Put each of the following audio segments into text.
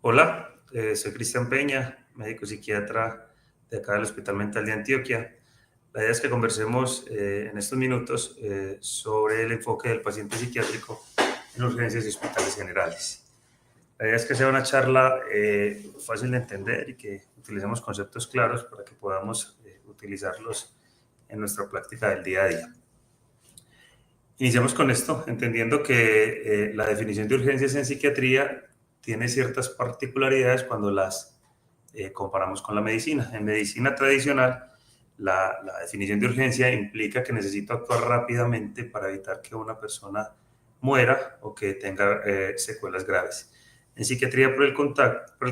Hola, soy Cristian Peña, médico psiquiatra de acá del Hospital Mental de Antioquia. La idea es que conversemos en estos minutos sobre el enfoque del paciente psiquiátrico en urgencias y hospitales generales. La idea es que sea una charla fácil de entender y que utilicemos conceptos claros para que podamos utilizarlos en nuestra práctica del día a día. Iniciamos con esto, entendiendo que la definición de urgencias en psiquiatría tiene ciertas particularidades cuando las comparamos con la medicina. En medicina tradicional, la definición de urgencia implica que necesito actuar rápidamente para evitar que una persona muera o que tenga secuelas graves. En psiquiatría, por el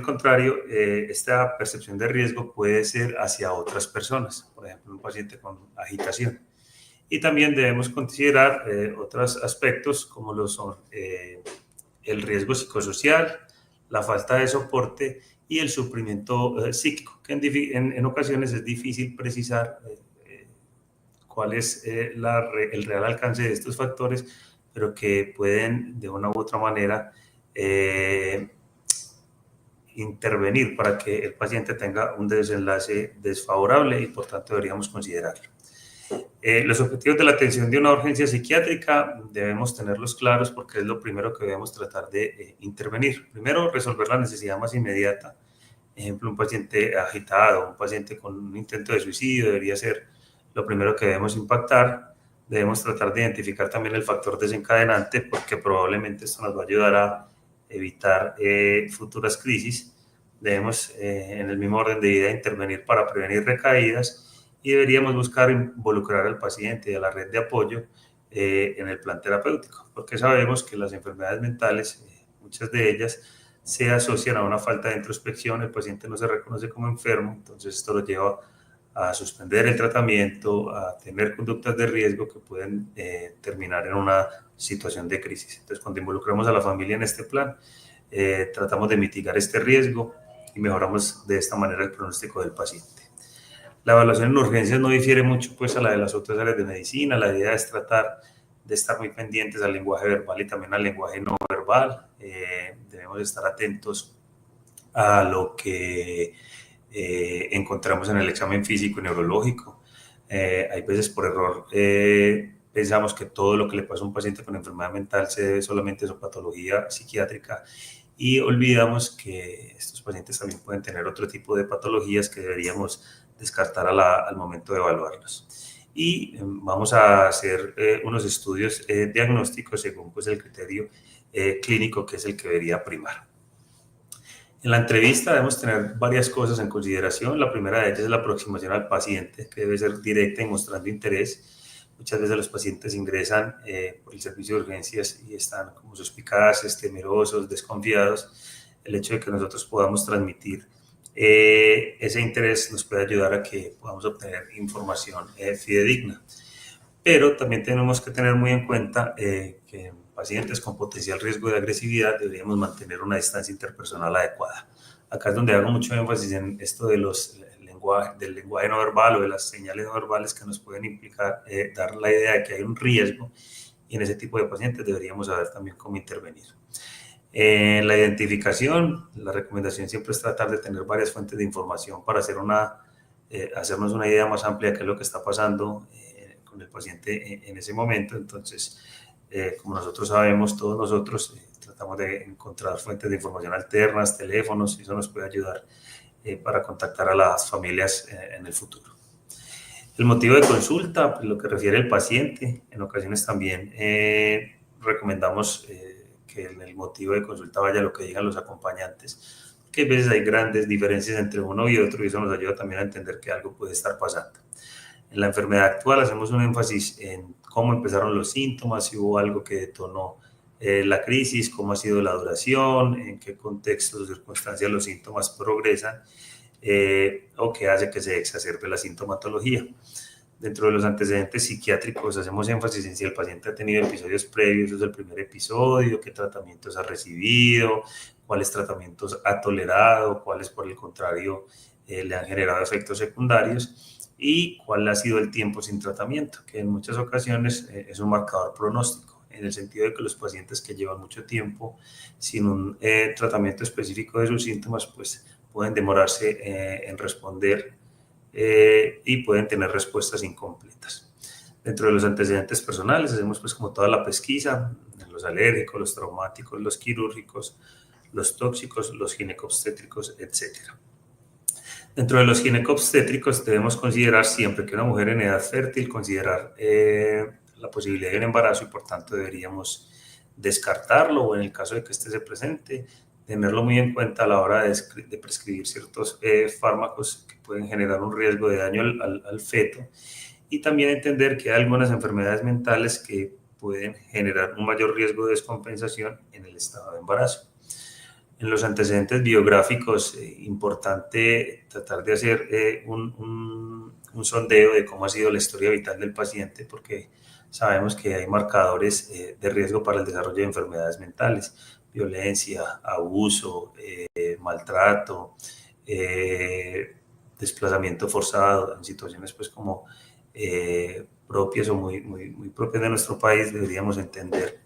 contrario, esta percepción de riesgo puede ser hacia otras personas, por ejemplo, un paciente con agitación. Y también debemos considerar otros aspectos como lo son el riesgo psicosocial, la falta de soporte y el sufrimiento psíquico, que en ocasiones es difícil precisar cuál es el real alcance de estos factores, pero que pueden de una u otra manera intervenir para que el paciente tenga un desenlace desfavorable y por tanto deberíamos considerarlo. Los objetivos de la atención de una urgencia psiquiátrica debemos tenerlos claros porque es lo primero que debemos tratar de intervenir. Primero, resolver la necesidad más inmediata. Ejemplo, un paciente agitado, un paciente con un intento de suicidio debería ser lo primero que debemos impactar. Debemos tratar de identificar también el factor desencadenante porque probablemente esto nos va a ayudar a evitar futuras crisis. Debemos, en el mismo orden de idea, intervenir para prevenir recaídas y deberíamos buscar involucrar al paciente y a la red de apoyo en el plan terapéutico, porque sabemos que las enfermedades mentales, muchas de ellas, se asocian a una falta de introspección, el paciente no se reconoce como enfermo, entonces esto lo lleva a suspender el tratamiento, a tener conductas de riesgo que pueden terminar en una situación de crisis. Entonces, cuando involucramos a la familia en este plan, tratamos de mitigar este riesgo y mejoramos de esta manera el pronóstico del paciente. La evaluación en urgencias no difiere mucho pues, a la de las otras áreas de medicina. La idea es tratar de estar muy pendientes al lenguaje verbal y también al lenguaje no verbal. Debemos estar atentos a lo que encontramos en el examen físico y neurológico. Hay veces por error pensamos que todo lo que le pasa a un paciente con enfermedad mental se debe solamente a su patología psiquiátrica y olvidamos que estos pacientes también pueden tener otro tipo de patologías que deberíamos descartar al momento de evaluarlos. Y vamos a hacer unos estudios diagnósticos según pues, el criterio clínico que es el que debería primar. En la entrevista debemos tener varias cosas en consideración. La primera de ellas es la aproximación al paciente, que debe ser directa y mostrando interés. Muchas veces los pacientes ingresan por el servicio de urgencias y están como suspicaces, temerosos, desconfiados. El hecho de que nosotros podamos transmitir ese interés nos puede ayudar a que podamos obtener información fidedigna. Pero también tenemos que tener muy en cuenta que en pacientes con potencial riesgo de agresividad deberíamos mantener una distancia interpersonal adecuada. Acá es donde hago mucho énfasis en esto de del lenguaje no verbal o de las señales no verbales que nos pueden implicar, dar la idea de que hay un riesgo y en ese tipo de pacientes deberíamos saber también cómo intervenir. En la identificación, la recomendación siempre es tratar de tener varias fuentes de información para hacernos una idea más amplia de qué es lo que está pasando con el paciente en ese momento. Entonces, como nosotros sabemos, todos nosotros tratamos de encontrar fuentes de información alternas, teléfonos, y eso nos puede ayudar para contactar a las familias en el futuro. El motivo de consulta, pues, lo que refiere al paciente, en ocasiones también recomendamos que en el motivo de consulta vaya lo que digan los acompañantes, que a veces hay grandes diferencias entre uno y otro y eso nos ayuda también a entender que algo puede estar pasando. En la enfermedad actual hacemos un énfasis en cómo empezaron los síntomas, si hubo algo que detonó la crisis, cómo ha sido la duración, en qué contextos o circunstancias los síntomas progresan o qué hace que se exacerbe la sintomatología. Dentro de los antecedentes psiquiátricos hacemos énfasis en si el paciente ha tenido episodios previos desde el primer episodio, qué tratamientos ha recibido, cuáles tratamientos ha tolerado, cuáles por el contrario le han generado efectos secundarios y cuál ha sido el tiempo sin tratamiento, que en muchas ocasiones es un marcador pronóstico. en el sentido de que los pacientes que llevan mucho tiempo sin un tratamiento específico de sus síntomas, pues pueden demorarse en responder y pueden tener respuestas incompletas. Dentro de los antecedentes personales hacemos pues como toda la pesquisa, los alérgicos, los traumáticos, los quirúrgicos, los tóxicos, los ginecobstétricos, etc. Dentro de los ginecobstétricos debemos considerar siempre que una mujer en edad fértil, considerar la posibilidad de un embarazo y por tanto deberíamos descartarlo o en el caso de que este se presente, tenerlo muy en cuenta a la hora de prescribir ciertos fármacos que pueden generar un riesgo de daño al feto y también entender que hay algunas enfermedades mentales que pueden generar un mayor riesgo de descompensación en el estado de embarazo. En los antecedentes biográficos, importante tratar de hacer un sondeo de cómo ha sido la historia vital del paciente, porque sabemos que hay marcadores de riesgo para el desarrollo de enfermedades mentales, violencia, abuso, maltrato, desplazamiento forzado, en situaciones pues como propias o muy propias de nuestro país. Deberíamos entender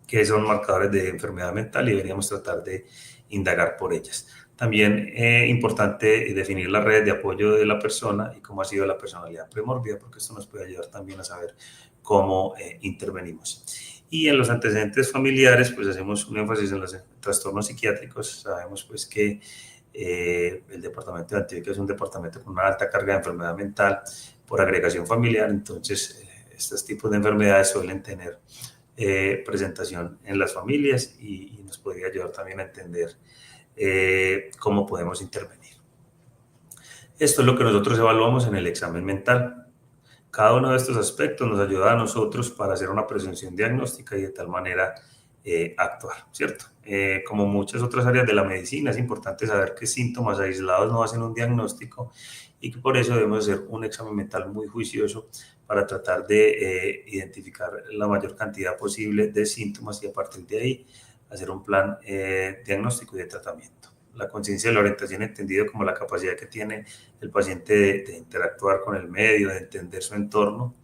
que son marcadores de enfermedad mental y deberíamos tratar de indagar por ellas. También es importante definir las redes de apoyo de la persona y cómo ha sido la personalidad premórbida, porque esto nos puede ayudar también a saber cómo intervenimos. Y en los antecedentes familiares, pues hacemos un énfasis en los trastornos psiquiátricos. Sabemos pues que el departamento de Antioquia es un departamento con una alta carga de enfermedad mental por agregación familiar, entonces estos tipos de enfermedades suelen tener presentación en las familias y nos podría ayudar también a entender cómo podemos intervenir. Esto es lo que nosotros evaluamos en el examen mental. Cada uno de estos aspectos nos ayuda a nosotros para hacer una presunción diagnóstica y de tal manera actuar, ¿cierto? Como muchas otras áreas de la medicina, es importante saber que síntomas aislados no hacen un diagnóstico y que por eso debemos hacer un examen mental muy juicioso para tratar de identificar la mayor cantidad posible de síntomas y a partir de ahí hacer un plan diagnóstico y de tratamiento. La conciencia de la orientación entendido como la capacidad que tiene el paciente de interactuar con el medio, de entender su entorno.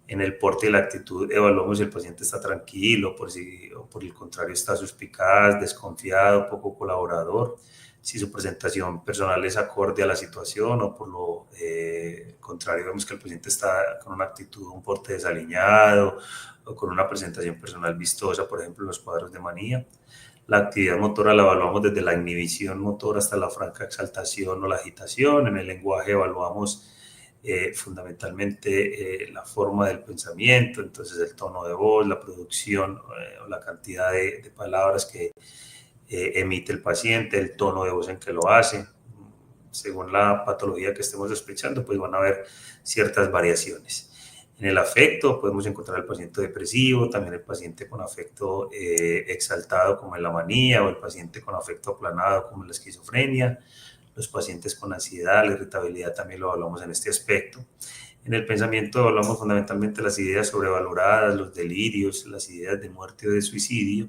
En el porte y la actitud evaluamos si el paciente está tranquilo, o por el contrario está suspicaz, desconfiado, poco colaborador, si su presentación personal es acorde a la situación o por lo contrario vemos que el paciente está con una actitud, un porte desaliñado o con una presentación personal vistosa, por ejemplo en los cuadros de manía. La actividad motora la evaluamos desde la inhibición motora hasta la franca exaltación o la agitación. En el lenguaje evaluamos fundamentalmente la forma del pensamiento, entonces el tono de voz, la producción o la cantidad de palabras que emite el paciente, el tono de voz en que lo hace. Según la patología que estemos sospechando, pues van a haber ciertas variaciones. En el afecto podemos encontrar al paciente depresivo, también el paciente con afecto exaltado como en la manía o el paciente con afecto aplanado como en la esquizofrenia. Los pacientes con ansiedad, la irritabilidad también lo evaluamos en este aspecto. En el pensamiento evaluamos fundamentalmente las ideas sobrevaloradas, los delirios, las ideas de muerte o de suicidio.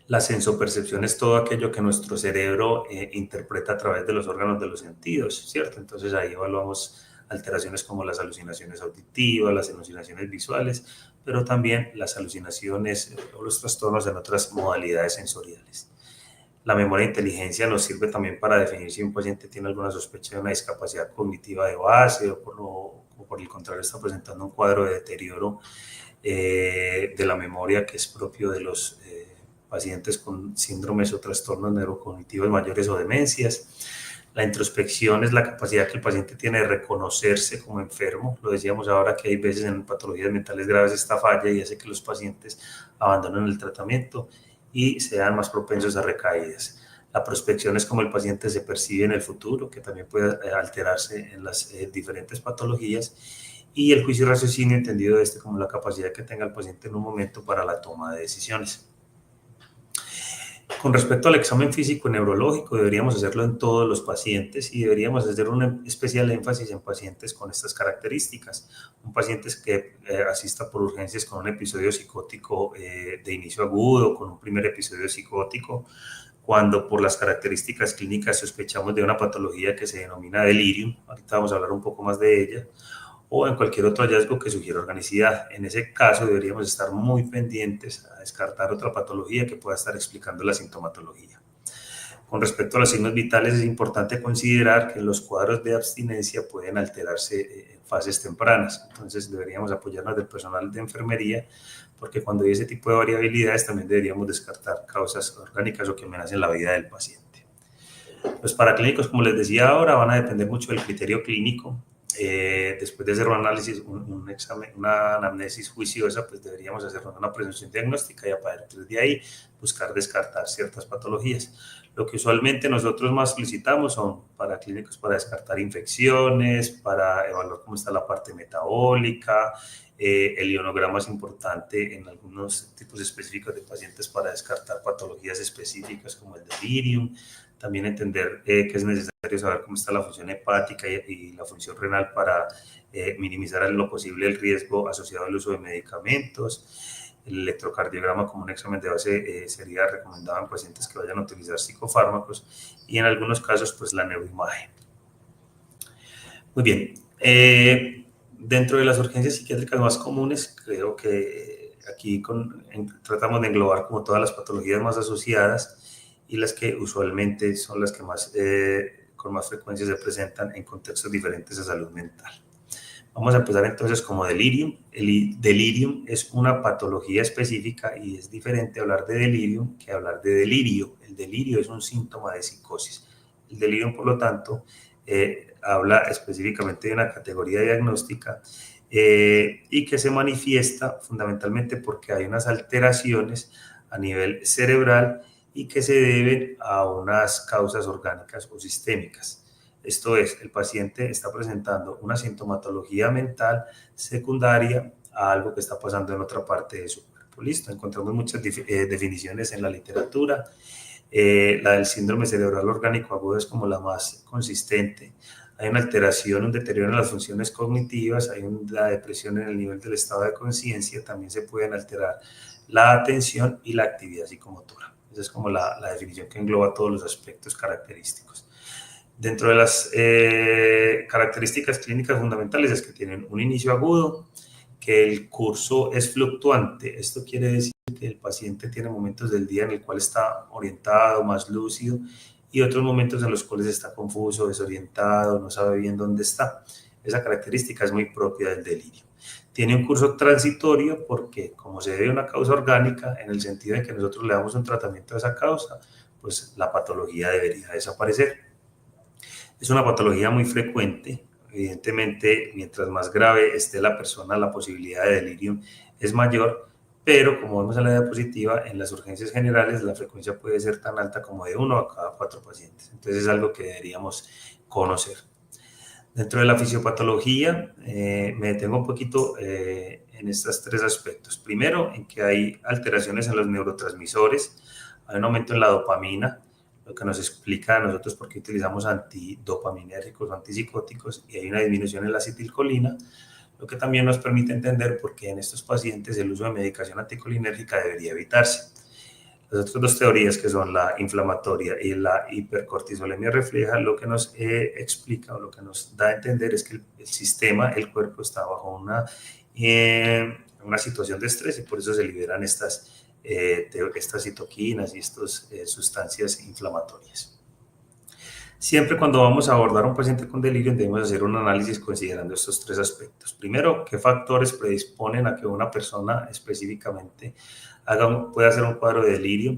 La sensopercepción es todo aquello que nuestro cerebro interpreta a través de los órganos de los sentidos, ¿cierto? Entonces ahí evaluamos alteraciones como las alucinaciones auditivas, las alucinaciones visuales, pero también las alucinaciones o los trastornos en otras modalidades sensoriales. La memoria de inteligencia nos sirve también para definir si un paciente tiene alguna sospecha de una discapacidad cognitiva de base o por el contrario está presentando un cuadro de deterioro de la memoria que es propio de los pacientes con síndromes o trastornos neurocognitivos mayores o demencias. La introspección es la capacidad que el paciente tiene de reconocerse como enfermo. Lo decíamos ahora que hay veces en patologías mentales graves esta falla y hace que los pacientes abandonen el tratamiento y sean más propensos a recaídas. La prospección es como el paciente se percibe en el futuro, que también puede alterarse en las diferentes patologías. Y el juicio y raciocinio, entendido como la capacidad que tenga el paciente en un momento para la toma de decisiones. Con respecto al examen físico y neurológico, deberíamos hacerlo en todos los pacientes y deberíamos hacer un especial énfasis en pacientes con estas características. Un paciente que asista por urgencias con un episodio psicótico de inicio agudo, con un primer episodio psicótico, cuando por las características clínicas sospechamos de una patología que se denomina delirium, ahorita vamos a hablar un poco más de ella, o en cualquier otro hallazgo que sugiera organicidad. En ese caso deberíamos estar muy pendientes a descartar otra patología que pueda estar explicando la sintomatología. Con respecto a los signos vitales, es importante considerar que los cuadros de abstinencia pueden alterarse en fases tempranas. Entonces, deberíamos apoyarnos del personal de enfermería, porque cuando hay ese tipo de variabilidades, también deberíamos descartar causas orgánicas o que amenacen la vida del paciente. Los paraclínicos, como les decía ahora, van a depender mucho del criterio clínico. Después de hacer un análisis, un examen, una anamnesis juiciosa, pues deberíamos hacer una presunción diagnóstica y a partir de ahí buscar descartar ciertas patologías. Lo que usualmente nosotros más solicitamos son paraclínicos para descartar infecciones, para evaluar cómo está la parte metabólica. El ionograma es importante en algunos tipos específicos de pacientes para descartar patologías específicas como el delirium. También entender que es necesario saber cómo está la función hepática y la función renal para minimizar en lo posible el riesgo asociado al uso de medicamentos. El electrocardiograma como un examen de base sería recomendado en pacientes que vayan a utilizar psicofármacos y en algunos casos pues la neuroimagen. Muy bien, dentro de las urgencias psiquiátricas más comunes creo que aquí tratamos de englobar como todas las patologías más asociadas y las que usualmente son las que más, con más frecuencia se presentan en contextos diferentes de salud mental. Vamos a empezar entonces como delirium. El delirium es una patología específica y es diferente hablar de delirium que hablar de delirio. El delirio es un síntoma de psicosis. El delirium, por lo tanto, habla específicamente de una categoría diagnóstica y que se manifiesta fundamentalmente porque hay unas alteraciones a nivel cerebral y que se deben a unas causas orgánicas o sistémicas. Esto es, el paciente está presentando una sintomatología mental secundaria a algo que está pasando en otra parte de su cuerpo. Listo, encontramos muchas definiciones en la literatura. La del síndrome cerebral orgánico agudo es como la más consistente. Hay una alteración, un deterioro en las funciones cognitivas, hay una depresión en el nivel del estado de conciencia, también se pueden alterar la atención y la actividad psicomotora. Esa es como la definición que engloba todos los aspectos característicos. Dentro de las características clínicas fundamentales es que tienen un inicio agudo, que el curso es fluctuante. Esto quiere decir que el paciente tiene momentos del día en el cual está orientado, más lúcido, y otros momentos en los cuales está confuso, desorientado, no sabe bien dónde está. Esa característica es muy propia del delirio. Tiene un curso transitorio porque, como se debe a una causa orgánica, en el sentido de que nosotros le damos un tratamiento a esa causa, pues la patología debería desaparecer. Es una patología muy frecuente. Evidentemente, mientras más grave esté la persona, la posibilidad de delirium es mayor, pero como vemos en la diapositiva, en las urgencias generales la frecuencia puede ser tan alta como de 1 a cada 4 pacientes. Entonces es algo que deberíamos conocer. Dentro de la fisiopatología, me detengo un poquito en estos tres aspectos. Primero, en que hay alteraciones en los neurotransmisores, hay un aumento en la dopamina, lo que nos explica a nosotros por qué utilizamos antidopaminérgicos o antipsicóticos, y hay una disminución en la acetilcolina, lo que también nos permite entender por qué en estos pacientes el uso de medicación anticolinérgica debería evitarse. Las otras dos teorías, que son la inflamatoria y la hipercortisolemia refleja, lo que nos explica o lo que nos da a entender es que el sistema, el cuerpo está bajo una situación de estrés y por eso se liberan estas citoquinas y estas sustancias inflamatorias. Siempre cuando vamos a abordar a un paciente con delirio debemos hacer un análisis considerando estos tres aspectos. Primero, qué factores predisponen a que una persona específicamente pueda hacer un cuadro de delirio,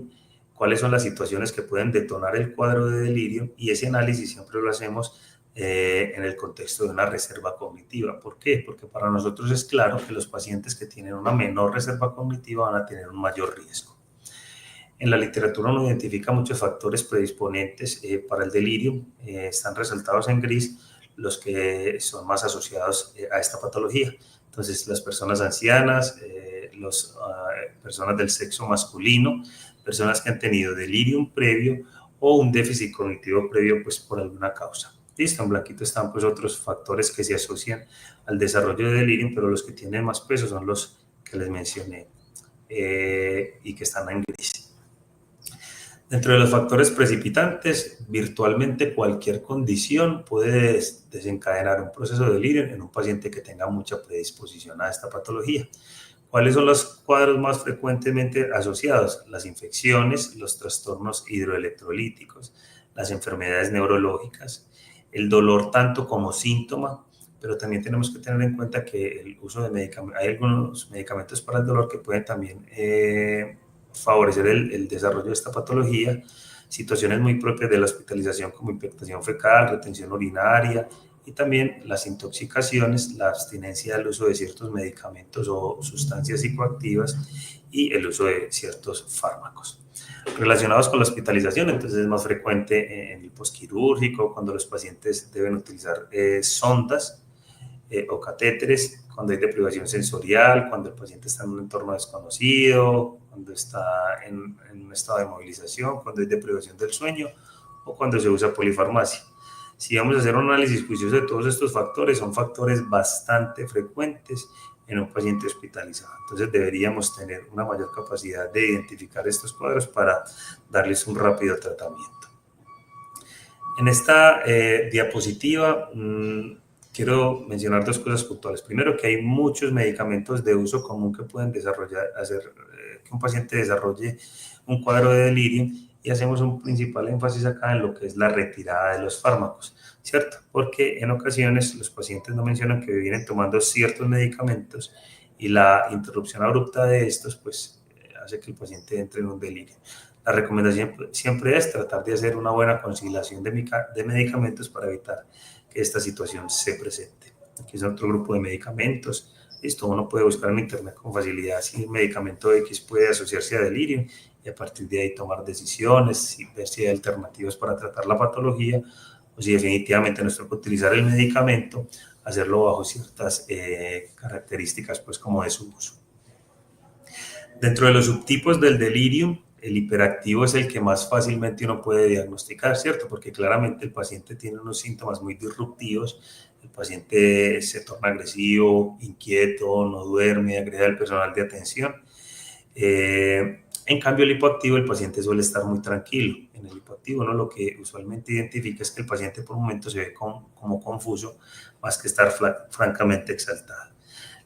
cuáles son las situaciones que pueden detonar el cuadro de delirio, y ese análisis siempre lo hacemos en el contexto de una reserva cognitiva. ¿Por qué? Porque para nosotros es claro que los pacientes que tienen una menor reserva cognitiva van a tener un mayor riesgo. En la literatura uno identifica muchos factores predisponentes para el delirio, están resaltados en gris los que son más asociados a esta patología. Entonces, las personas ancianas, las personas del sexo masculino, personas que han tenido delirium previo o un déficit cognitivo previo pues por alguna causa. Listo, en blanquito están pues otros factores que se asocian al desarrollo de delirium, pero los que tienen más peso son los que les mencioné y que están en gris. Dentro de los factores precipitantes, virtualmente cualquier condición puede desencadenar un proceso de delirio en un paciente que tenga mucha predisposición a esta patología. ¿Cuáles son los cuadros más frecuentemente asociados? Las infecciones, los trastornos hidroelectrolíticos, las enfermedades neurológicas, el dolor tanto como síntoma, pero también tenemos que tener en cuenta que el uso de medicamentos, hay algunos medicamentos para el dolor que pueden también favorecer el desarrollo de esta patología, situaciones muy propias de la hospitalización como infectación fecal, retención urinaria y también las intoxicaciones, la abstinencia del uso de ciertos medicamentos o sustancias psicoactivas y el uso de ciertos fármacos. Relacionados con la hospitalización, entonces es más frecuente en el posquirúrgico, cuando los pacientes deben utilizar sondas o catéteres, cuando hay deprivación sensorial, cuando el paciente está en un entorno desconocido, cuando está en un estado de movilización, cuando hay deprivación del sueño o cuando se usa polifarmacia. Si vamos a hacer un análisis juicioso de todos estos factores, son factores bastante frecuentes en un paciente hospitalizado. Entonces deberíamos tener una mayor capacidad de identificar estos cuadros para darles un rápido tratamiento. En esta diapositiva quiero mencionar dos cosas puntuales. Primero, que hay muchos medicamentos de uso común que pueden hacer que un paciente desarrolle un cuadro de delirio, y hacemos un principal énfasis acá en lo que es la retirada de los fármacos, ¿cierto? Porque en ocasiones los pacientes no mencionan que vienen tomando ciertos medicamentos y la interrupción abrupta de estos pues hace que el paciente entre en un delirio. La recomendación siempre es tratar de hacer una buena conciliación de medicamentos para evitar que esta situación se presente. Aquí es otro grupo de medicamentos. Esto uno puede buscar en internet con facilidad si el medicamento X puede asociarse a delirio y a partir de ahí tomar decisiones, ver si hay alternativas para tratar la patología o si definitivamente no es que utilizar el medicamento, hacerlo bajo ciertas características pues como de su uso. Dentro de los subtipos del delirium, el hiperactivo es el que más fácilmente uno puede diagnosticar, ¿cierto? Porque claramente el paciente tiene unos síntomas muy disruptivos, el paciente se torna agresivo, inquieto, no duerme, agrede al personal de atención. En cambio, el hipoactivo, el paciente suele estar muy tranquilo. En el hipoactivo, ¿no? Lo que usualmente identifica es que el paciente por un momento se ve como confuso, más que estar francamente exaltado.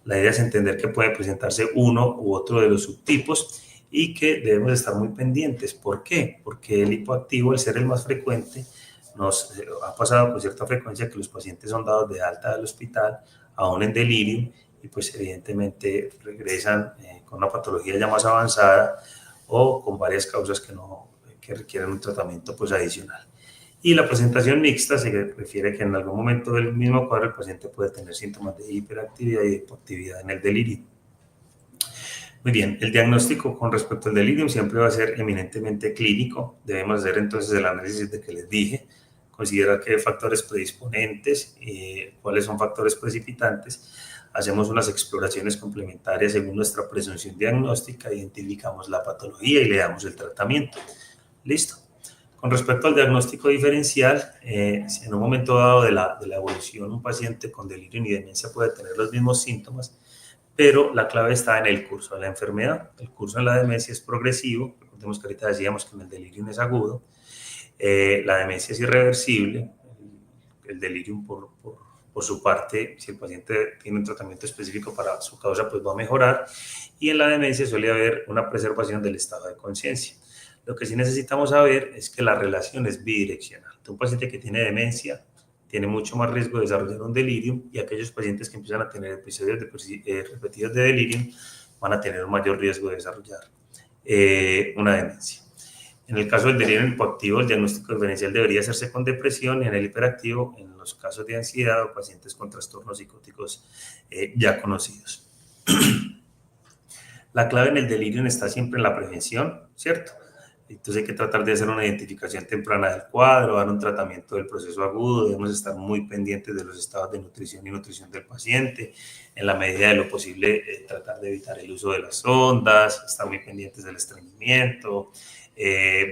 La idea es entender que puede presentarse uno u otro de los subtipos y que debemos estar muy pendientes. ¿Por qué? Porque el hipoactivo, al ser el más frecuente, nos ha pasado con cierta frecuencia que los pacientes son dados de alta del hospital, aún en delirio, y pues evidentemente regresan con una patología ya más avanzada o con varias causas que requieren un tratamiento pues adicional. Y la presentación mixta se refiere que en algún momento del mismo cuadro el paciente puede tener síntomas de hiperactividad y de hipoactividad en el delirio. Muy bien, el diagnóstico con respecto al delirio siempre va a ser eminentemente clínico. Debemos hacer entonces el análisis de que les dije, considerar qué factores predisponentes, cuáles son factores precipitantes. Hacemos unas exploraciones complementarias según nuestra presunción diagnóstica, identificamos la patología y le damos el tratamiento. ¿Listo? Con respecto al diagnóstico diferencial, si en un momento dado de la evolución un paciente con delirio y demencia puede tener los mismos síntomas, pero la clave está en el curso de la enfermedad. El curso en la demencia es progresivo, recordemos que ahorita decíamos que en el delirium es agudo, la demencia es irreversible, el delirium por su parte, si el paciente tiene un tratamiento específico para su causa, pues va a mejorar, y en la demencia suele haber una preservación del estado de conciencia. Lo que sí necesitamos saber es que la relación es bidireccional. Un paciente que tiene demencia tiene mucho más riesgo de desarrollar un delirium, y aquellos pacientes que empiezan a tener episodios repetidos de delirium van a tener un mayor riesgo de desarrollar una demencia. En el caso del delirio hipoactivo, el diagnóstico diferencial debería hacerse con depresión, y en el hiperactivo, en los casos de ansiedad o pacientes con trastornos psicóticos ya conocidos. La clave en el delirio está siempre en la prevención, ¿cierto? Entonces hay que tratar de hacer una identificación temprana del cuadro, dar un tratamiento del proceso agudo, debemos estar muy pendientes de los estados de nutrición y nutrición del paciente, en la medida de lo posible tratar de evitar el uso de las sondas, estar muy pendientes del estreñimiento,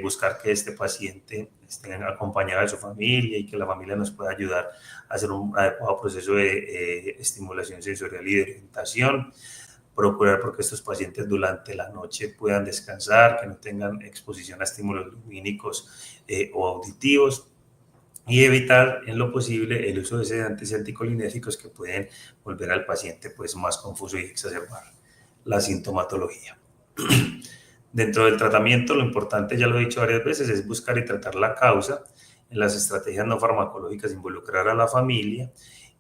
buscar que este paciente esté acompañado de su familia y que la familia nos pueda ayudar a hacer un adecuado proceso de estimulación sensorial y de orientación. procurar porque estos pacientes durante la noche puedan descansar, que no tengan exposición a estímulos lumínicos o auditivos, y evitar en lo posible el uso de sedantes y anticolinérgicos que pueden volver al paciente pues más confuso y exacerbar la sintomatología. Dentro del tratamiento, lo importante, ya lo he dicho varias veces, es buscar y tratar la causa. En las estrategias no farmacológicas, involucrar a la familia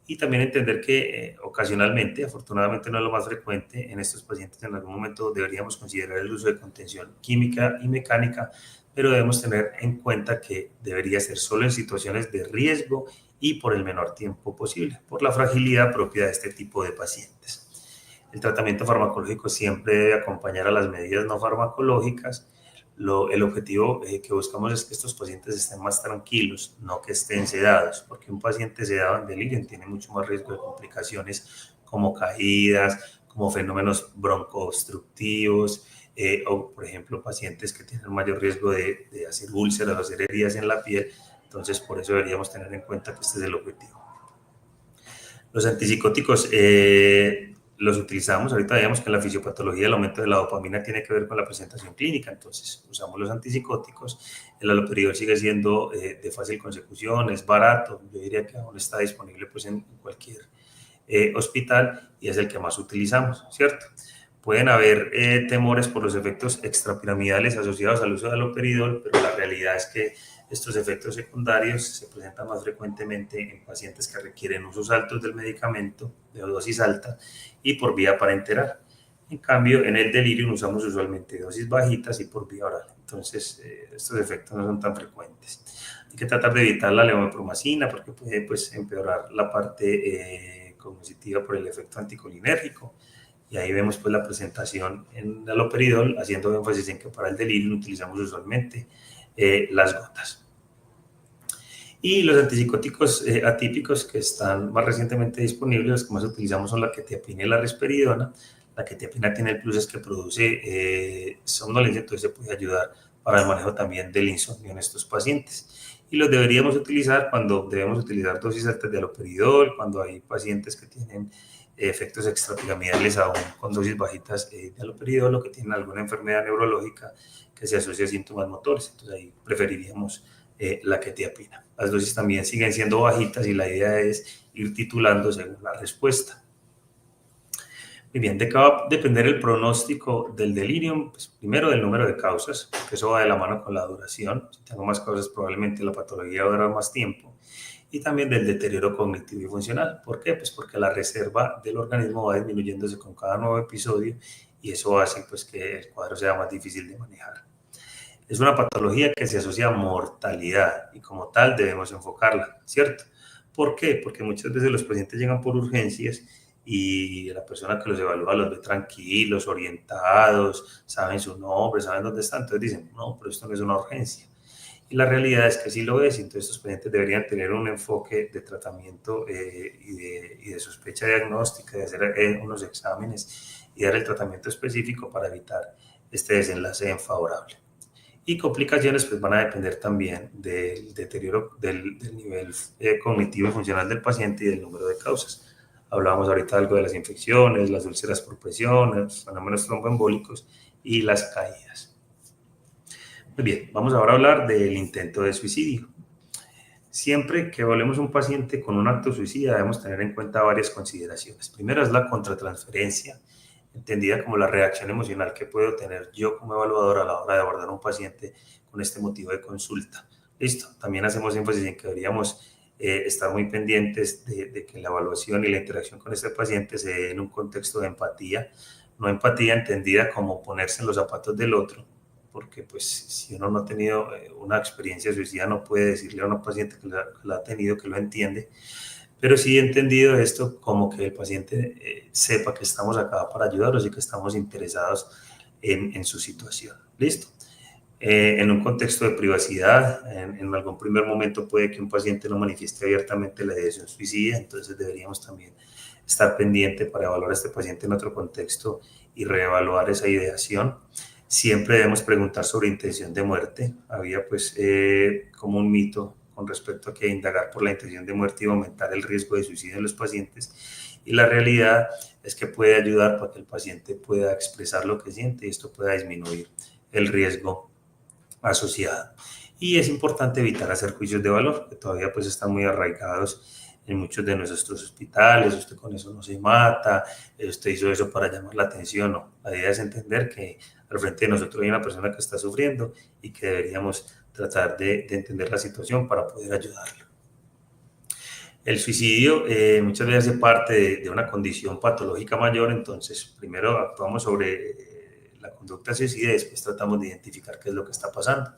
y también entender que ocasionalmente, afortunadamente no es lo más frecuente, en estos pacientes en algún momento deberíamos considerar el uso de contención química y mecánica, pero debemos tener en cuenta que debería ser solo en situaciones de riesgo y por el menor tiempo posible, por la fragilidad propia de este tipo de pacientes. El tratamiento farmacológico siempre debe acompañar a las medidas no farmacológicas. El objetivo que buscamos es que estos pacientes estén más tranquilos, no que estén sedados, porque un paciente sedado en delirio tiene mucho más riesgo de complicaciones como caídas, como fenómenos broncoobstructivos, o por ejemplo pacientes que tienen mayor riesgo de hacer úlceras o hacer heridas en la piel. Entonces por eso deberíamos tener en cuenta que este es el objetivo. Los antipsicóticos los utilizamos, ahorita veíamos que en la fisiopatología el aumento de la dopamina tiene que ver con la presentación clínica, entonces usamos los antipsicóticos. El haloperidol sigue siendo de fácil consecución, es barato, yo diría que aún está disponible pues en cualquier hospital y es el que más utilizamos, ¿cierto? Pueden haber temores por los efectos extrapiramidales asociados al uso de haloperidol, pero la realidad es que estos efectos secundarios se presentan más frecuentemente en pacientes que requieren usos altos del medicamento, de dosis alta y por vía parenteral. En cambio, en el delirium usamos usualmente dosis bajitas y por vía oral. Entonces, estos efectos no son tan frecuentes. Hay que tratar de evitar la levomepromacina porque puede pues, empeorar la parte cognitiva por el efecto anticolinérgico. Y ahí vemos pues la presentación en haloperidol, haciendo énfasis en que para el delirium utilizamos usualmente las gotas. Y los antipsicóticos atípicos que están más recientemente disponibles, los que más utilizamos son la quetiapina y la risperidona. La quetiapina tiene el plus es que produce somnolencia, entonces se puede ayudar para el manejo también del insomnio en estos pacientes. Y los deberíamos utilizar cuando debemos utilizar dosis altas de haloperidol, cuando hay pacientes que tienen efectos extrapiramidales aún con dosis bajitas de haloperidol o que tienen alguna enfermedad neurológica que se asocia a síntomas motores. Entonces ahí preferiríamos la quetiapina. Las dosis también siguen siendo bajitas y la idea es ir titulando según la respuesta. Muy bien, ¿de qué va a depender el pronóstico del delirium? Pues primero del número de causas, porque eso va de la mano con la duración. Si tengo más causas, probablemente la patología va a durar más tiempo. Y también del deterioro cognitivo y funcional. ¿Por qué? Pues porque la reserva del organismo va disminuyéndose con cada nuevo episodio y eso hace pues, que el cuadro sea más difícil de manejar. Es una patología que se asocia a mortalidad y como tal debemos enfocarla, ¿cierto? ¿Por qué? Porque muchas veces los pacientes llegan por urgencias y la persona que los evalúa los ve tranquilos, orientados, saben su nombre, saben dónde están, entonces dicen, no, pero esto no es una urgencia. Y la realidad es que sí lo es, entonces estos pacientes deberían tener un enfoque de tratamiento y de sospecha diagnóstica, de hacer unos exámenes y dar el tratamiento específico para evitar este desenlace desfavorable. Y complicaciones pues van a depender también del deterioro del nivel cognitivo y funcional del paciente y del número de causas. Hablábamos ahorita algo de las infecciones, las úlceras por presión, los fenómenos tromboembólicos y las caídas. Muy bien, vamos ahora a hablar del intento de suicidio. Siempre que evaluemos un paciente con un acto suicida debemos tener en cuenta varias consideraciones. Primero es la contratransferencia, entendida como la reacción emocional que puedo tener yo como evaluador a la hora de abordar a un paciente con este motivo de consulta. Listo, también hacemos énfasis en que deberíamos estar muy pendientes de que la evaluación y la interacción con este paciente se dé en un contexto de empatía, no empatía entendida como ponerse en los zapatos del otro, porque pues si uno no ha tenido una experiencia suicida no puede decirle a un paciente que la ha tenido, que lo entiende, pero sí he entendido esto como que el paciente sepa que estamos acá para ayudarlos y que estamos interesados en su situación. ¿Listo? En un contexto de privacidad, en algún primer momento puede que un paciente no manifieste abiertamente la ideación suicida, entonces deberíamos también estar pendiente para evaluar a este paciente en otro contexto y reevaluar esa ideación. Siempre debemos preguntar sobre intención de muerte. Había pues como un mito con respecto a que indagar por la intención de muerte iba a aumentar el riesgo de suicidio en los pacientes y la realidad es que puede ayudar para que el paciente pueda expresar lo que siente y esto pueda disminuir el riesgo asociado. Y es importante evitar hacer juicios de valor, que todavía pues están muy arraigados en muchos de nuestros hospitales. Usted con eso no se mata, usted hizo eso para llamar la atención. No, la idea es entender que al frente de nosotros hay una persona que está sufriendo y que deberíamos tratar de entender la situación para poder ayudarlo. El suicidio muchas veces hace parte de una condición patológica mayor, entonces primero actuamos sobre la conducta suicida y después tratamos de identificar qué es lo que está pasando.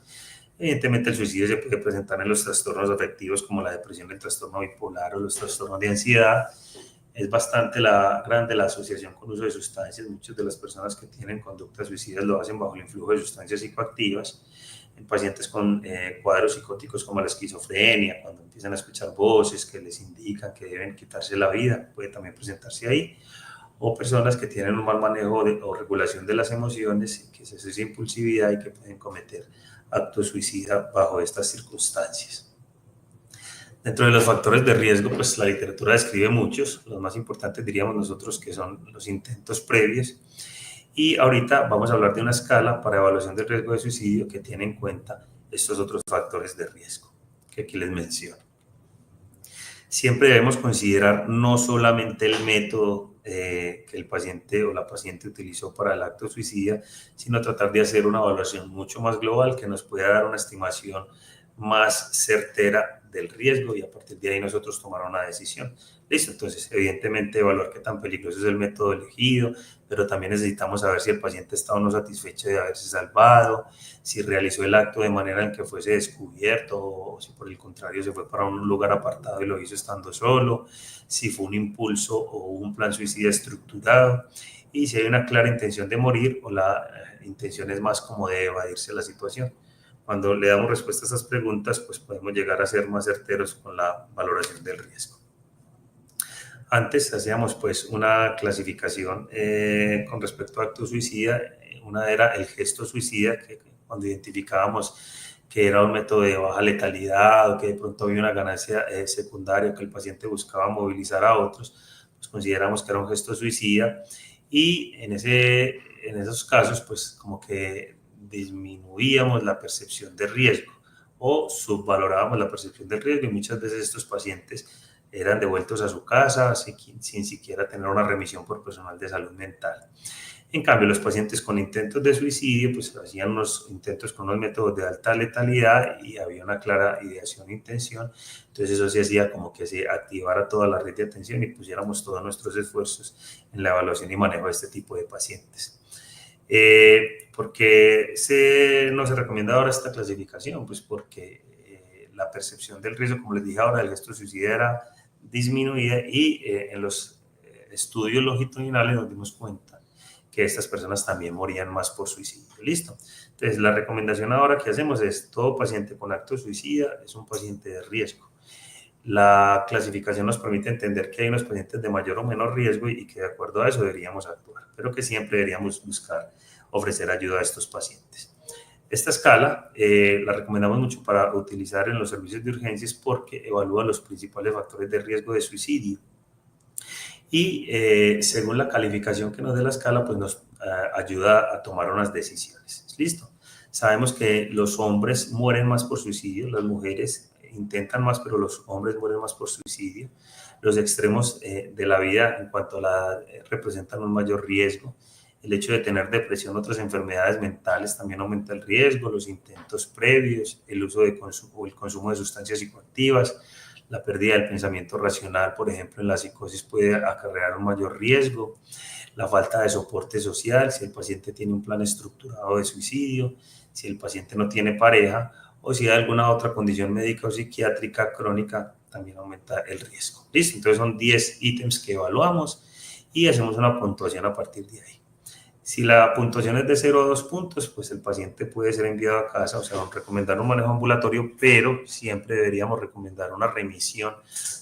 Evidentemente el suicidio se puede presentar en los trastornos afectivos como la depresión, el trastorno bipolar o los trastornos de ansiedad. Es bastante grande la asociación con uso de sustancias. Muchas de las personas que tienen conductas suicidas lo hacen bajo el influjo de sustancias psicoactivas. En pacientes con cuadros psicóticos como la esquizofrenia, cuando empiezan a escuchar voces que les indican que deben quitarse la vida, puede también presentarse ahí. O personas que tienen un mal manejo o regulación de las emociones, que es esa impulsividad y que pueden cometer actos suicidas bajo estas circunstancias. Dentro de los factores de riesgo, pues la literatura describe muchos. Los más importantes diríamos nosotros que son los intentos previos. Y ahorita vamos a hablar de una escala para evaluación del riesgo de suicidio que tiene en cuenta estos otros factores de riesgo que aquí les menciono. Siempre debemos considerar no solamente el método que el paciente o la paciente utilizó para el acto suicida, sino tratar de hacer una evaluación mucho más global que nos pueda dar una estimación más certera del riesgo y a partir de ahí nosotros tomar una decisión. Listo, entonces evidentemente evaluar qué tan peligroso es el método elegido, pero también necesitamos saber si el paciente está o no satisfecho de haberse salvado, si realizó el acto de manera en que fuese descubierto o si por el contrario se fue para un lugar apartado y lo hizo estando solo, si fue un impulso o un plan suicida estructurado y si hay una clara intención de morir o la intención es más como de evadirse la situación. Cuando le damos respuesta a estas preguntas, pues podemos llegar a ser más certeros con la valoración del riesgo. Antes hacíamos pues una clasificación con respecto a acto suicida. Una era el gesto suicida, que cuando identificábamos que era un método de baja letalidad o que de pronto había una ganancia secundaria, que el paciente buscaba movilizar a otros, pues consideramos que era un gesto suicida y en esos casos pues como que disminuíamos la percepción de riesgo o subvalorábamos la percepción del riesgo y muchas veces estos pacientes eran devueltos a su casa sin siquiera tener una remisión por personal de salud mental. En cambio, los pacientes con intentos de suicidio, pues hacían unos intentos con unos métodos de alta letalidad y había una clara ideación e intención. Entonces eso se hacía como que se activara toda la red de atención y pusiéramos todos nuestros esfuerzos en la evaluación y manejo de este tipo de pacientes. ¿Por qué no se recomienda ahora esta clasificación? Pues porque la percepción del riesgo, como les dije ahora, del gesto suicida era disminuida y en los estudios longitudinales nos dimos cuenta que estas personas también morían más por suicidio. ¿Listo? Entonces, la recomendación ahora que hacemos es todo paciente con acto suicida es un paciente de riesgo. La clasificación nos permite entender que hay unos pacientes de mayor o menor riesgo y que de acuerdo a eso deberíamos actuar, pero que siempre deberíamos buscar ofrecer ayuda a estos pacientes. Esta escala la recomendamos mucho para utilizar en los servicios de urgencias porque evalúa los principales factores de riesgo de suicidio y según la calificación que nos dé la escala, pues nos ayuda a tomar unas decisiones. ¿Listo? Sabemos que los hombres mueren más por suicidio, las mujeres intentan más, pero los hombres mueren más por suicidio. Los extremos de la vida en cuanto a la edad representan un mayor riesgo. El hecho de tener depresión o otras enfermedades mentales también aumenta el riesgo, los intentos previos, el uso de el consumo de sustancias psicoactivas, la pérdida del pensamiento racional, por ejemplo, en la psicosis puede acarrear un mayor riesgo, la falta de soporte social, si el paciente tiene un plan estructurado de suicidio, si el paciente no tiene pareja o si hay alguna otra condición médica o psiquiátrica crónica, también aumenta el riesgo. ¿Listo? Entonces son 10 ítems que evaluamos y hacemos una puntuación a partir de ahí. Si la puntuación es de 0 a 2 puntos, pues el paciente puede ser enviado a casa, o sea, recomendar un manejo ambulatorio, pero siempre deberíamos recomendar una remisión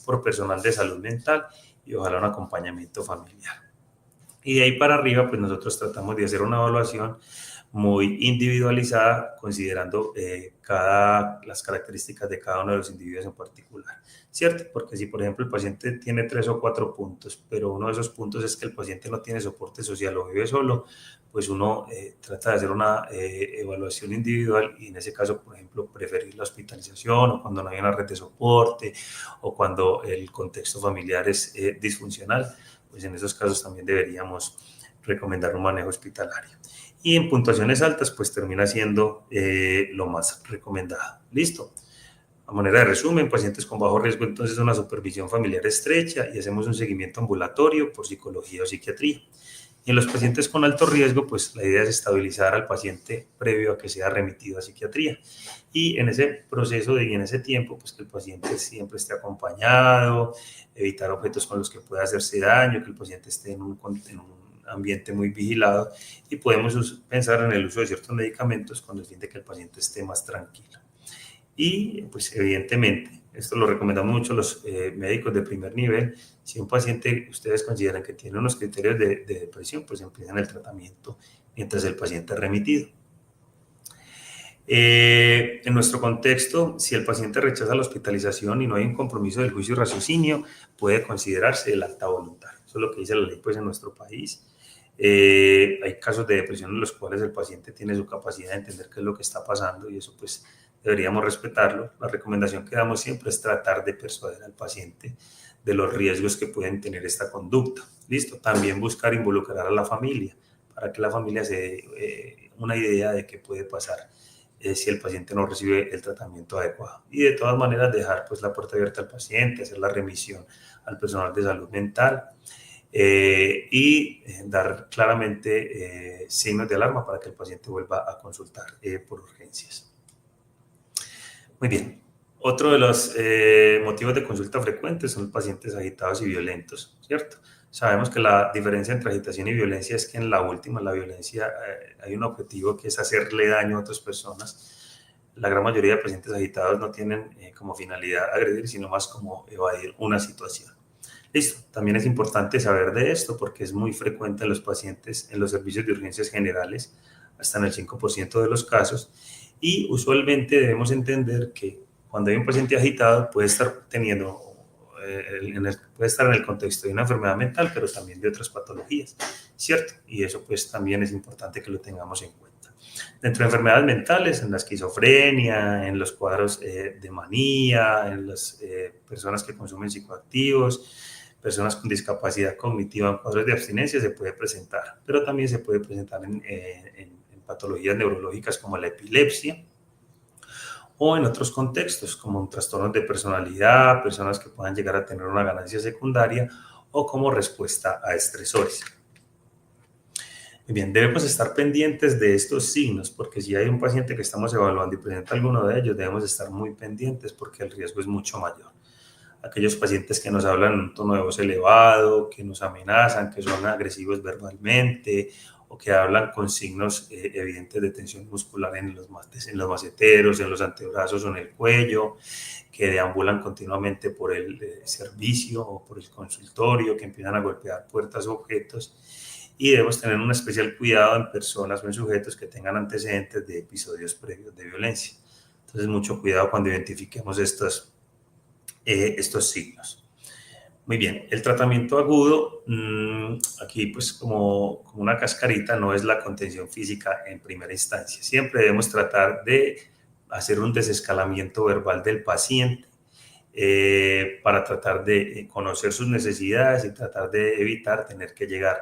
por personal de salud mental y ojalá un acompañamiento familiar. Y de ahí para arriba, pues nosotros tratamos de hacer una evaluación muy individualizada, considerando las características de cada uno de los individuos en particular, ¿cierto? Porque si, por ejemplo, el paciente tiene 3 o 4 puntos, pero uno de esos puntos es que el paciente no tiene soporte social o vive solo, pues uno trata de hacer una evaluación individual y en ese caso, por ejemplo, preferir la hospitalización o cuando no hay una red de soporte o cuando el contexto familiar es disfuncional, pues en esos casos también deberíamos recomendar un manejo hospitalario. Y en puntuaciones altas, pues termina siendo lo más recomendado. Listo. A manera de resumen, pacientes con bajo riesgo, entonces una supervisión familiar estrecha y hacemos un seguimiento ambulatorio por psicología o psiquiatría. Y en los pacientes con alto riesgo, pues la idea es estabilizar al paciente previo a que sea remitido a psiquiatría. Y en ese proceso y en ese tiempo, pues que el paciente siempre esté acompañado, evitar objetos con los que pueda hacerse daño, que el paciente esté en un ambiente muy vigilado y podemos pensar en el uso de ciertos medicamentos con el fin de que el paciente esté más tranquilo. Y pues evidentemente, esto lo recomendamos mucho los médicos de primer nivel, si un paciente ustedes consideran que tiene unos criterios de depresión, pues empiezan el tratamiento mientras el paciente es remitido. En nuestro contexto, si el paciente rechaza la hospitalización y no hay un compromiso del juicio y raciocinio, puede considerarse el alta voluntad. Eso es lo que dice la ley pues, en nuestro país. Hay casos de depresión en los cuales el paciente tiene su capacidad de entender qué es lo que está pasando y eso pues deberíamos respetarlo. La recomendación que damos siempre es tratar de persuadir al paciente de los riesgos que pueden tener esta conducta. Listo, también buscar involucrar a la familia para que la familia se dé una idea de qué puede pasar si el paciente no recibe el tratamiento adecuado. Y de todas maneras dejar pues la puerta abierta al paciente, hacer la remisión al personal de salud mental y dar claramente signos de alarma para que el paciente vuelva a consultar por urgencias. Muy bien. Otro de los motivos de consulta frecuentes son los pacientes agitados y violentos, ¿cierto? Sabemos que la diferencia entre agitación y violencia es que en la última, la violencia, hay un objetivo que es hacerle daño a otras personas. La gran mayoría de pacientes agitados no tienen como finalidad agredir, sino más como evadir una situación. Listo. También es importante saber de esto porque es muy frecuente en los pacientes en los servicios de urgencias generales, hasta en el 5% de los casos, y usualmente debemos entender que cuando hay un paciente agitado puede estar teniendo puede estar en el contexto de una enfermedad mental, pero también de otras patologías, ¿cierto? Y eso pues también es importante que lo tengamos en cuenta. Dentro de enfermedades mentales, en la esquizofrenia, en los cuadros de manía, en las personas que consumen psicoactivos, personas con discapacidad cognitiva en cuadros de abstinencia se puede presentar, pero también se puede presentar en patologías neurológicas como la epilepsia, o en otros contextos, como un trastorno de personalidad, personas que puedan llegar a tener una ganancia secundaria o como respuesta a estresores. Muy bien, debemos estar pendientes de estos signos, porque si hay un paciente que estamos evaluando y presenta alguno de ellos, debemos estar muy pendientes porque el riesgo es mucho mayor. Aquellos pacientes que nos hablan en un tono de voz elevado, que nos amenazan, que son agresivos verbalmente o que hablan con signos evidentes de tensión muscular en los maceteros, en los antebrazos o en el cuello, que deambulan continuamente por el servicio o por el consultorio, que empiezan a golpear puertas o objetos. Y debemos tener un especial cuidado en personas o en sujetos que tengan antecedentes de episodios previos de violencia. Entonces, mucho cuidado cuando identifiquemos estos signos. Muy bien, el tratamiento agudo, aquí pues como una cascarita, no es la contención física en primera instancia. Siempre debemos tratar de hacer un desescalamiento verbal del paciente para tratar de conocer sus necesidades y tratar de evitar tener que llegar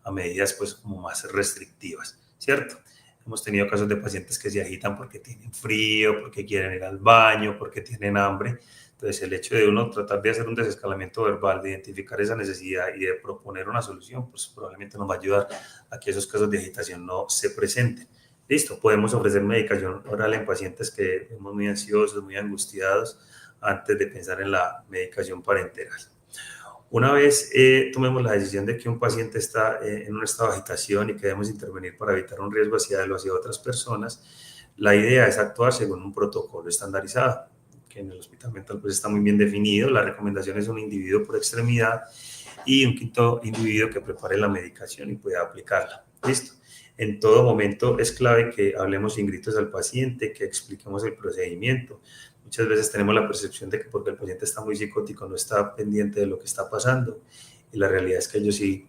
a medidas pues como más restrictivas, ¿cierto? Hemos tenido casos de pacientes que se agitan porque tienen frío, porque quieren ir al baño, porque tienen hambre. Entonces, el hecho de uno tratar de hacer un desescalamiento verbal, de identificar esa necesidad y de proponer una solución, pues probablemente nos va a ayudar a que esos casos de agitación no se presenten. Listo, podemos ofrecer medicación oral en pacientes que vemos muy ansiosos, muy angustiados, antes de pensar en la medicación parenteral. Una vez tomemos la decisión de que un paciente está en un estado de agitación y que debemos intervenir para evitar un riesgo hacia él o hacia otras personas, la idea es actuar según un protocolo estandarizado, que en el hospital mental pues está muy bien definido. La recomendación es un individuo por extremidad y un quinto individuo que prepare la medicación y pueda aplicarla. ¿Listo? En todo momento es clave que hablemos sin gritos al paciente, que expliquemos el procedimiento. Muchas veces tenemos la percepción de que porque el paciente está muy psicótico no está pendiente de lo que está pasando, y la realidad es que ellos sí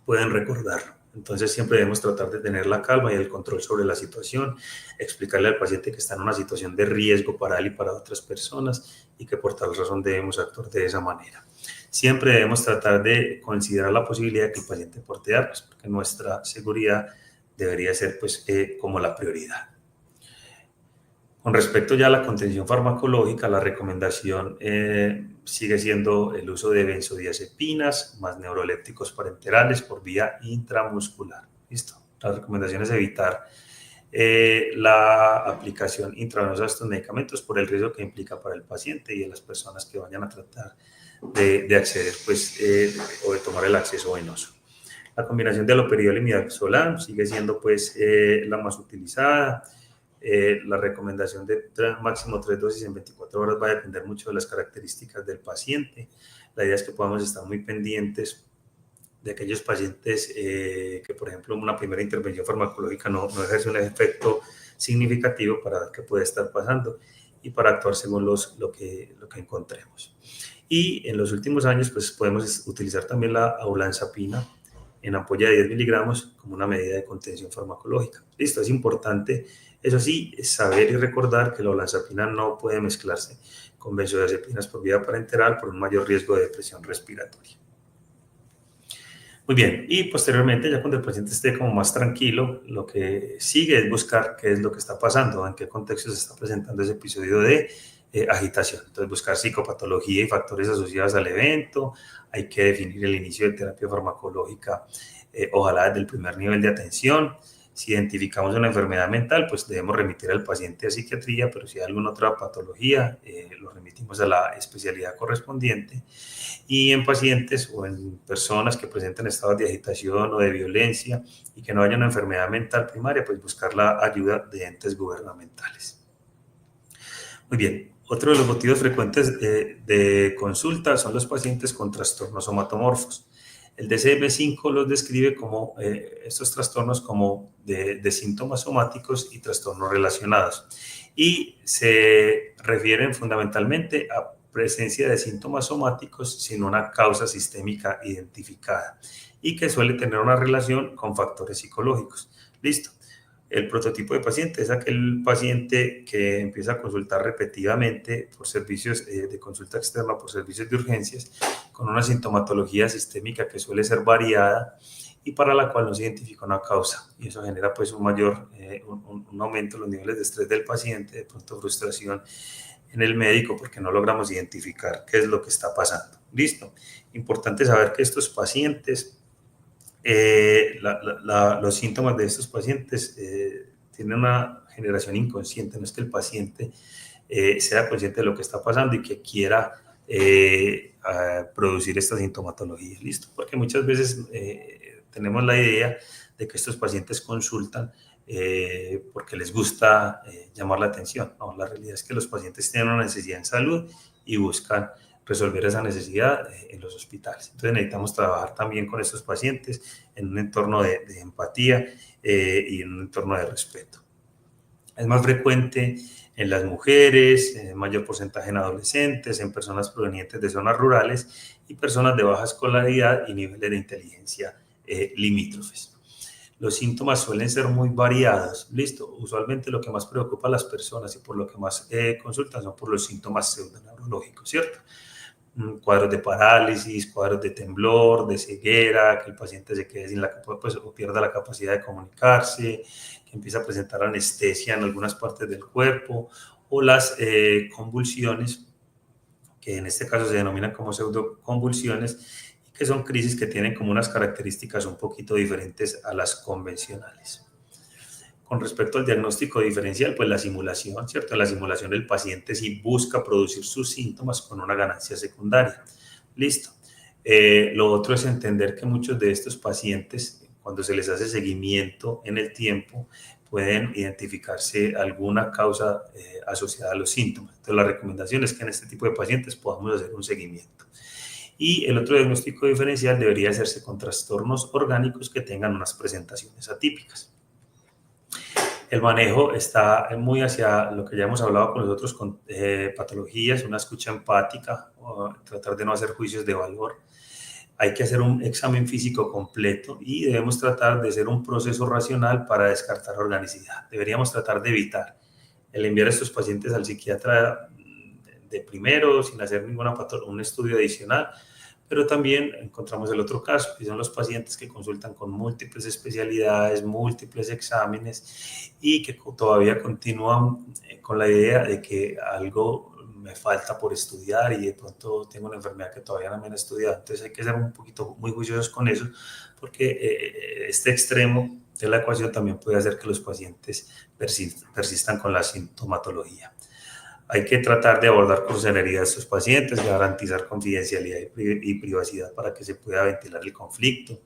pueden recordarlo. Entonces siempre debemos tratar de tener la calma y el control sobre la situación, explicarle al paciente que está en una situación de riesgo para él y para otras personas y que por tal razón debemos actuar de esa manera. Siempre debemos tratar de considerar la posibilidad de que el paciente porte armas, porque nuestra seguridad debería ser pues como la prioridad. Con respecto ya a la contención farmacológica, la recomendación sigue siendo el uso de benzodiazepinas más neurolépticos parenterales por vía intramuscular. ¿Listo? La recomendación es evitar la aplicación intravenosa de estos medicamentos por el riesgo que implica para el paciente y de las personas que vayan a tratar de acceder pues, o de tomar el acceso venoso. La combinación de haloperidol y midazolam sigue siendo pues, la más utilizada. La recomendación de máximo 3 dosis en 24 horas va a depender mucho de las características del paciente. La idea es que podamos estar muy pendientes de aquellos pacientes que, por ejemplo, una primera intervención farmacológica no ejerce un efecto significativo para ver qué puede estar pasando y para actuar según lo que encontremos. Y en los últimos años, pues podemos utilizar también la olanzapina en ampolla de 10 miligramos como una medida de contención farmacológica. Listo, es importante, eso sí, saber y recordar que la olanzapina no puede mezclarse con benzodiazepinas por vía parenteral por un mayor riesgo de depresión respiratoria. Muy bien, y posteriormente, ya cuando el paciente esté como más tranquilo, lo que sigue es buscar qué es lo que está pasando, en qué contexto se está presentando ese episodio de agitación. Entonces, buscar psicopatología y factores asociados al evento. Hay que definir el inicio de terapia farmacológica, ojalá desde el primer nivel de atención. Si identificamos una enfermedad mental, pues debemos remitir al paciente a psiquiatría, pero si hay alguna otra patología, lo remitimos a la especialidad correspondiente. Y en pacientes o en personas que presenten estados de agitación o de violencia y que no haya una enfermedad mental primaria, pues buscar la ayuda de entes gubernamentales. Muy bien, otro de los motivos frecuentes de consulta son los pacientes con trastornos somatomorfos. El DSM-5 los describe como estos trastornos como de síntomas somáticos y trastornos relacionados, y se refieren fundamentalmente a presencia de síntomas somáticos sin una causa sistémica identificada y que suele tener una relación con factores psicológicos. Listo. El prototipo de paciente es aquel paciente que empieza a consultar repetidamente por servicios de consulta externa, por servicios de urgencias, con una sintomatología sistémica que suele ser variada y para la cual no se identifica una causa. Y eso genera pues un aumento en los niveles de estrés del paciente, de pronto frustración en el médico porque no logramos identificar qué es lo que está pasando. Listo. Importante saber que estos pacientes los síntomas de estos pacientes tienen una generación inconsciente, no es que el paciente sea consciente de lo que está pasando y que quiera producir esta sintomatología, ¿listo? Porque muchas veces tenemos la idea de que estos pacientes consultan porque les gusta llamar la atención. No, la realidad es que los pacientes tienen una necesidad en salud y buscan resolver esa necesidad en los hospitales. Entonces necesitamos trabajar también con estos pacientes en un entorno de empatía y en un entorno de respeto. Es más frecuente en las mujeres, en mayor porcentaje en adolescentes, en personas provenientes de zonas rurales y personas de baja escolaridad y niveles de inteligencia limítrofes. Los síntomas suelen ser muy variados, listo. Usualmente lo que más preocupa a las personas y por lo que más consultan son por los síntomas pseudoneurológicos, ¿cierto? Cuadros de parálisis, cuadros de temblor, de ceguera, que el paciente se quede sin pues, o pierda la capacidad de comunicarse, que empieza a presentar anestesia en algunas partes del cuerpo, o las convulsiones, que en este caso se denominan como pseudoconvulsiones, y que son crisis que tienen como unas características un poquito diferentes a las convencionales. Con respecto al diagnóstico diferencial, pues la simulación, ¿cierto? En la simulación el paciente sí busca producir sus síntomas con una ganancia secundaria. Listo. Lo otro es entender que muchos de estos pacientes, cuando se les hace seguimiento en el tiempo, pueden identificarse alguna causa asociada a los síntomas. Entonces, la recomendación es que en este tipo de pacientes podamos hacer un seguimiento. Y el otro diagnóstico diferencial debería hacerse con trastornos orgánicos que tengan unas presentaciones atípicas. El manejo está muy hacia lo que ya hemos hablado con nosotros, con patologías, una escucha empática, o tratar de no hacer juicios de valor. Hay que hacer un examen físico completo y debemos tratar de hacer un proceso racional para descartar organicidad. Deberíamos tratar de evitar el enviar a estos pacientes al psiquiatra de primero, sin hacer un estudio adicional, pero también encontramos el otro caso, que son los pacientes que consultan con múltiples especialidades, múltiples exámenes y que todavía continúan con la idea de que algo me falta por estudiar y de pronto tengo una enfermedad que todavía no me han estudiado. Entonces hay que ser un poquito muy juiciosos con eso, porque este extremo de la ecuación también puede hacer que los pacientes persistan con la sintomatología. Hay que tratar de abordar con celeridad a estos pacientes, garantizar confidencialidad y privacidad para que se pueda ventilar el conflicto.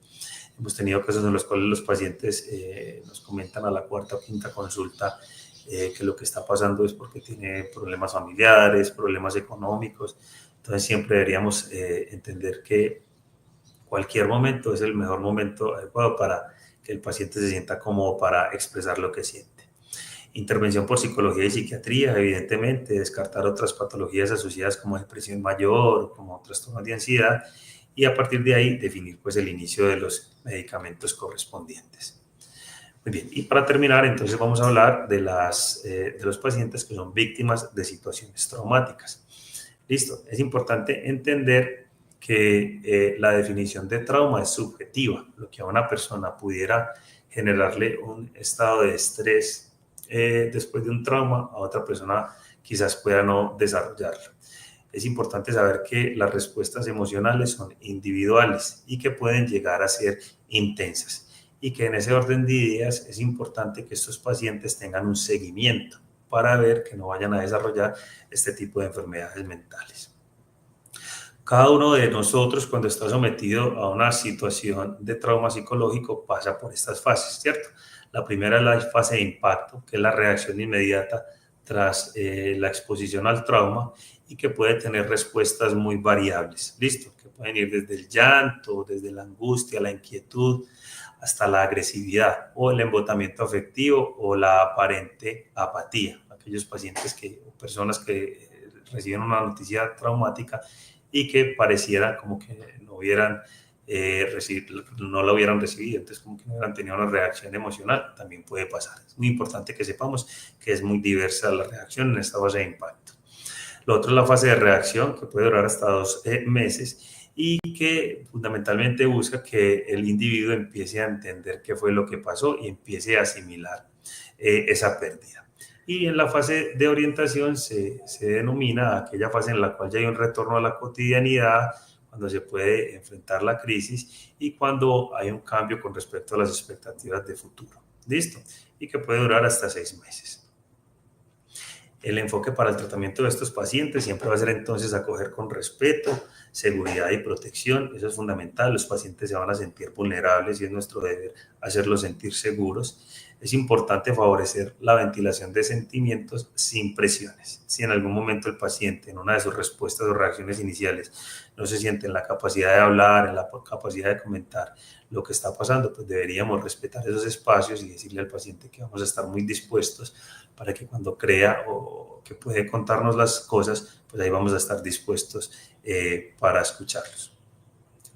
Hemos tenido casos en los cuales los pacientes nos comentan a la cuarta o quinta consulta que lo que está pasando es porque tiene problemas familiares, problemas económicos. Entonces siempre deberíamos entender que cualquier momento es el mejor momento adecuado para que el paciente se sienta cómodo para expresar lo que siente. Intervención por psicología y psiquiatría, evidentemente, descartar otras patologías asociadas como depresión mayor, como trastornos de ansiedad, y a partir de ahí definir pues el inicio de los medicamentos correspondientes. Muy bien, y para terminar, entonces vamos a hablar de los pacientes que son víctimas de situaciones traumáticas. Listo, es importante entender que la definición de trauma es subjetiva, lo que a una persona pudiera generarle un estado de estrés después de un trauma, a otra persona quizás pueda no desarrollarlo. Es importante saber que las respuestas emocionales son individuales y que pueden llegar a ser intensas y que en ese orden de ideas es importante que estos pacientes tengan un seguimiento para ver que no vayan a desarrollar este tipo de enfermedades mentales. Cada uno de nosotros cuando está sometido a una situación de trauma psicológico pasa por estas fases, ¿cierto? La primera es la fase de impacto, que es la reacción inmediata tras la exposición al trauma y que puede tener respuestas muy variables, ¿listo? Que pueden ir desde el llanto, desde la angustia, la inquietud, hasta la agresividad o el embotamiento afectivo o la aparente apatía. Aquellos pacientes o personas que reciben una noticia traumática y que pareciera como que no la hubieran recibido, entonces como que no hubieran tenido una reacción emocional, también puede pasar. Es muy importante que sepamos que es muy diversa la reacción en esta fase de impacto. Lo otro es la fase de reacción, que puede durar hasta 2 meses y que fundamentalmente busca que el individuo empiece a entender qué fue lo que pasó y empiece a asimilar esa pérdida. Y en la fase de orientación se denomina aquella fase en la cual ya hay un retorno a la cotidianidad, cuando se puede enfrentar la crisis y cuando hay un cambio con respecto a las expectativas de futuro. ¿Listo? Y que puede durar hasta 6 meses. El enfoque para el tratamiento de estos pacientes siempre va a ser entonces acoger con respeto, seguridad y protección. Eso es fundamental. Los pacientes se van a sentir vulnerables y es nuestro deber hacerlos sentir seguros. Es importante favorecer la ventilación de sentimientos sin presiones. Si en algún momento el paciente, en una de sus respuestas o reacciones iniciales, no se siente en la capacidad de hablar, en la capacidad de comentar lo que está pasando, pues deberíamos respetar esos espacios y decirle al paciente que vamos a estar muy dispuestos para que cuando crea o que puede contarnos las cosas, pues ahí vamos a estar dispuestos para escucharlos.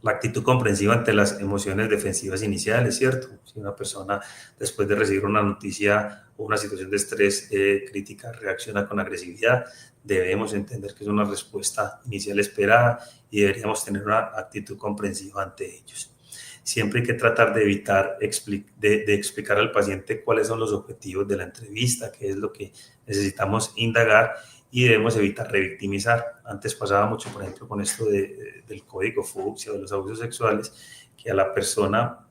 La actitud comprensiva ante las emociones defensivas iniciales, ¿cierto? Si una persona después de recibir una noticia o una situación de estrés crítica reacciona con agresividad, debemos entender que es una respuesta inicial esperada y deberíamos tener una actitud comprensiva ante ellos. Siempre hay que tratar de evitar de explicar al paciente cuáles son los objetivos de la entrevista, qué es lo que necesitamos indagar y debemos evitar revictimizar. Antes pasaba mucho, por ejemplo, con esto del código fucsia o de los abusos sexuales, que a la persona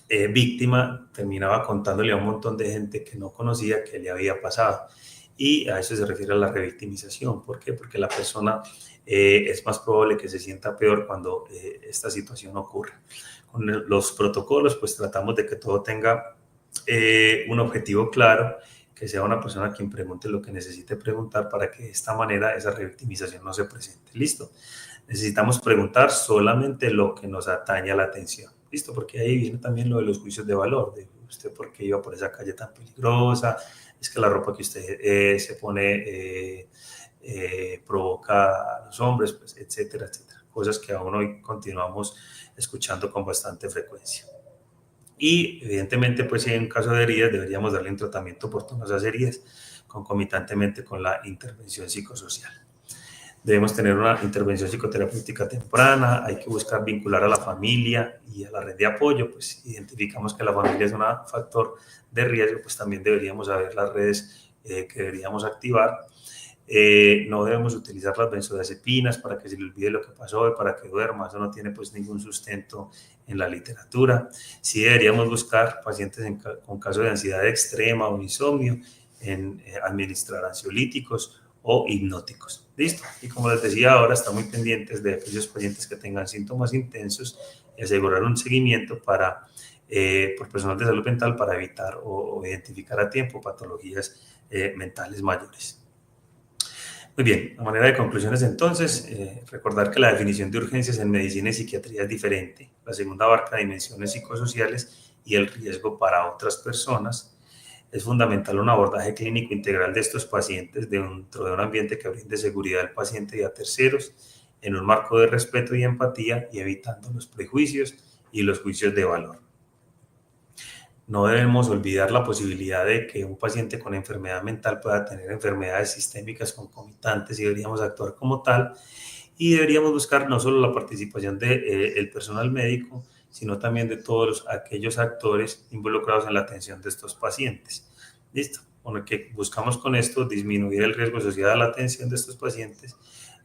víctima terminaba contándole a un montón de gente que no conocía qué le había pasado. Y a eso se refiere a la revictimización. ¿Por qué? Porque la persona es más probable que se sienta peor cuando esta situación ocurre. Con los protocolos, pues tratamos de que todo tenga un objetivo claro, que sea una persona quien pregunte lo que necesite preguntar para que de esta manera esa revictimización no se presente. ¿Listo? necesitamos preguntar solamente lo que nos atañe a la atención. ¿Listo? Porque ahí viene también lo de los juicios de valor, de usted por qué iba por esa calle tan peligrosa, es que la ropa que usted se pone provoca a los hombres, pues, etcétera, etcétera. Cosas que aún hoy continuamos escuchando con bastante frecuencia. Y evidentemente, pues si hay un caso de heridas, deberíamos darle un tratamiento oportuno a esas heridas, concomitantemente con la intervención psicosocial. Debemos tener una intervención psicoterapéutica temprana, hay que buscar vincular a la familia y a la red de apoyo, pues identificamos que la familia es un factor de riesgo, pues también deberíamos saber las redes que deberíamos activar. No debemos utilizar las benzodiazepinas para que se le olvide lo que pasó y para que duerma, eso no tiene pues ningún sustento en la literatura. Sí deberíamos buscar pacientes con casos de ansiedad extrema o insomnio, en administrar ansiolíticos o hipnóticos. ¿Listo? Y como les decía ahora, están muy pendientes de aquellos pacientes que tengan síntomas intensos y asegurar un seguimiento por personal de salud mental para evitar o identificar a tiempo patologías mentales mayores. Muy bien, a manera de conclusiones entonces, recordar que la definición de urgencias en medicina y psiquiatría es diferente. La segunda abarca dimensiones psicosociales y el riesgo para otras personas. Es fundamental un abordaje clínico integral de estos pacientes dentro de un ambiente que brinde seguridad al paciente y a terceros, en un marco de respeto y empatía y evitando los prejuicios y los juicios de valor. No debemos olvidar la posibilidad de que un paciente con enfermedad mental pueda tener enfermedades sistémicas concomitantes y deberíamos actuar como tal y deberíamos buscar no solo la participación del personal médico, sino también de todos aquellos actores involucrados en la atención de estos pacientes. ¿Listo? Con lo que buscamos con esto disminuir el riesgo asociado a la atención de estos pacientes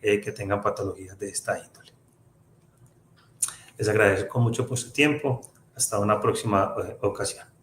que tengan patologías de esta índole. Les agradezco mucho por su tiempo. Hasta una próxima ocasión.